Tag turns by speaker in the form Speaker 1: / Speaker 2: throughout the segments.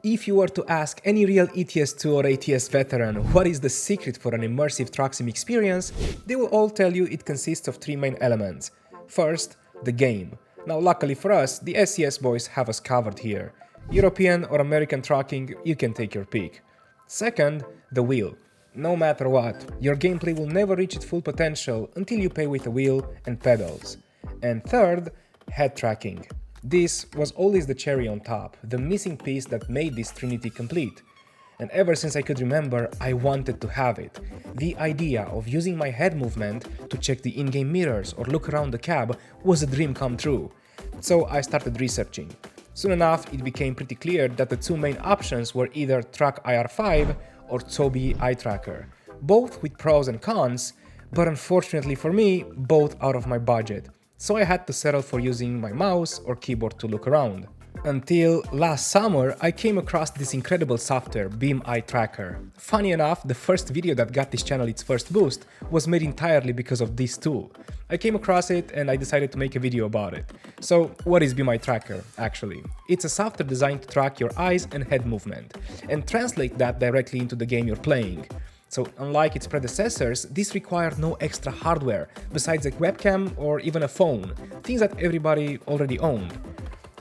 Speaker 1: If you were to ask any real ETS2 or ATS veteran what is the secret for an immersive truck sim experience, they will all tell you it consists of three main elements. First, the game. Now luckily for us, the SCS boys have us covered here. European or American trucking, you can take your pick. Second, the wheel. No matter what, your gameplay will never reach its full potential until you play with a wheel and pedals. And third, head tracking. This was always the cherry on top, the missing piece that made this trinity complete. And ever since I could remember, I wanted to have it. The idea of using my head movement to check the in-game mirrors or look around the cab was a dream come true. So I started researching. Soon enough, it became pretty clear that the two main options were either Track IR5 or Tobii Eye Tracker, both with pros and cons, but unfortunately for me, both out of my budget. So I had to settle for using my mouse or keyboard to look around. Until last summer, I came across this incredible software, BeamNG.drive Tracker. Funny enough, the first video that got this channel its first boost was made entirely because of this tool. I came across it and I decided to make a video about it. So what is BeamNG.drive Tracker, actually? It's a software designed to track your eyes and head movement, and translate that directly into the game you're playing. So unlike its predecessors, this required no extra hardware, besides a webcam or even a phone, things that everybody already owned.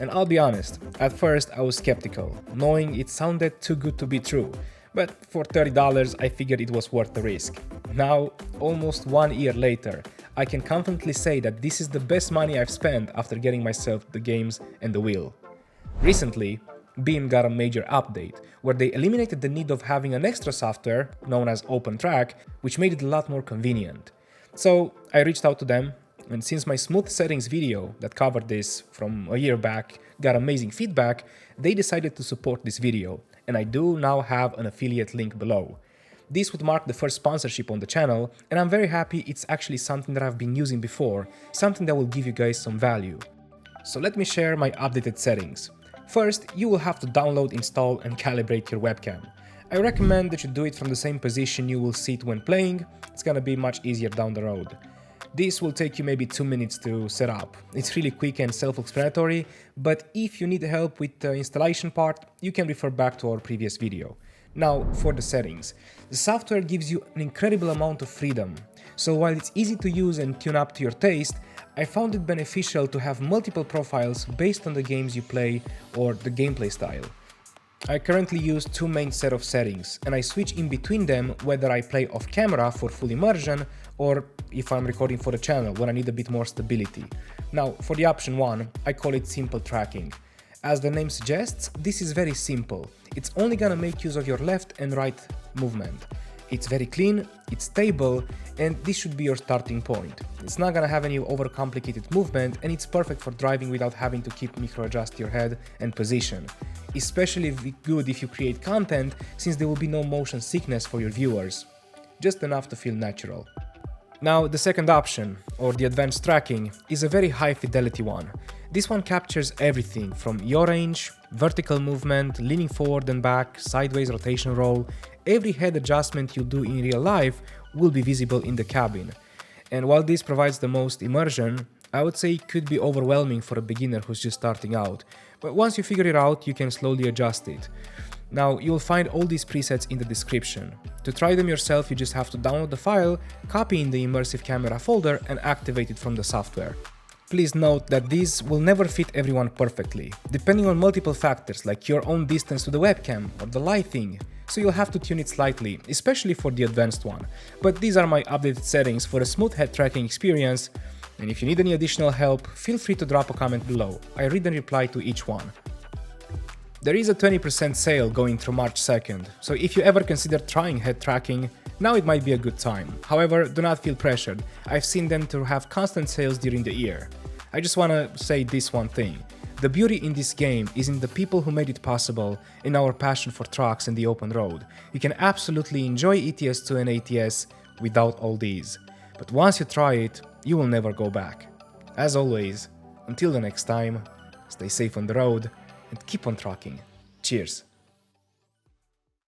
Speaker 1: And I'll be honest, at first I was skeptical, knowing it sounded too good to be true, but for $30 I figured it was worth the risk. Now, almost 1 year later, I can confidently say that this is the best money I've spent after getting myself the games and the wheel. Recently, Beam got a major update, where they eliminated the need of having an extra software, known as OpenTrack, which made it a lot more convenient. So I reached out to them, and since my smooth settings video that covered this from a year back got amazing feedback, they decided to support this video, and I do now have an affiliate link below. This would mark the first sponsorship on the channel, and I'm very happy it's actually something that I've been using before, something that will give you guys some value. So let me share my updated settings. First, you will have to download, install and calibrate your webcam. I recommend that you do it from the same position you will sit when playing, it's gonna be much easier down the road. This will take you maybe 2 minutes to set up. It's really quick and self-explanatory, but if you need help with the installation part, you can refer back to our previous video. Now, for the settings. The software gives you an incredible amount of freedom, so while it's easy to use and tune up to your taste, I found it beneficial to have multiple profiles based on the games you play or the gameplay style. I currently use two main set of settings, and I switch in between them whether I play off camera for full immersion or if I'm recording for the channel when I need a bit more stability. Now, for the option 1, I call it simple tracking. As the name suggests, this is very simple. It's only gonna make use of your left and right movement. It's very clean, it's stable, and this should be your starting point. It's not gonna have any overcomplicated movement, and it's perfect for driving without having to keep micro-adjust your head and position. Especially good if you create content, since there will be no motion sickness for your viewers. Just enough to feel natural. Now, the second option, or the advanced tracking, is a very high fidelity one. This one captures everything from yaw range, vertical movement, leaning forward and back, sideways rotation roll. Every head adjustment you do in real life will be visible in the cabin. And while this provides the most immersion, I would say it could be overwhelming for a beginner who's just starting out. But once you figure it out, you can slowly adjust it. Now, you'll find all these presets in the description. To try them yourself, you just have to download the file, copy in the immersive camera folder and activate it from the software. Please note that these will never fit everyone perfectly, depending on multiple factors like your own distance to the webcam or the lighting, so you'll have to tune it slightly, especially for the advanced one. But these are my updated settings for a smooth head tracking experience, and if you need any additional help, feel free to drop a comment below. I read and reply to each one. There is a 20% sale going through March 2nd, so if you ever consider trying head tracking, now it might be a good time. However, do not feel pressured, I've seen them to have constant sales during the year. I just wanna say this one thing. The beauty in this game is in the people who made it possible, in our passion for trucks and the open road. You can absolutely enjoy ETS2 and ATS without all these. But once you try it, you will never go back. As always, until the next time, stay safe on the road and keep on trucking. Cheers!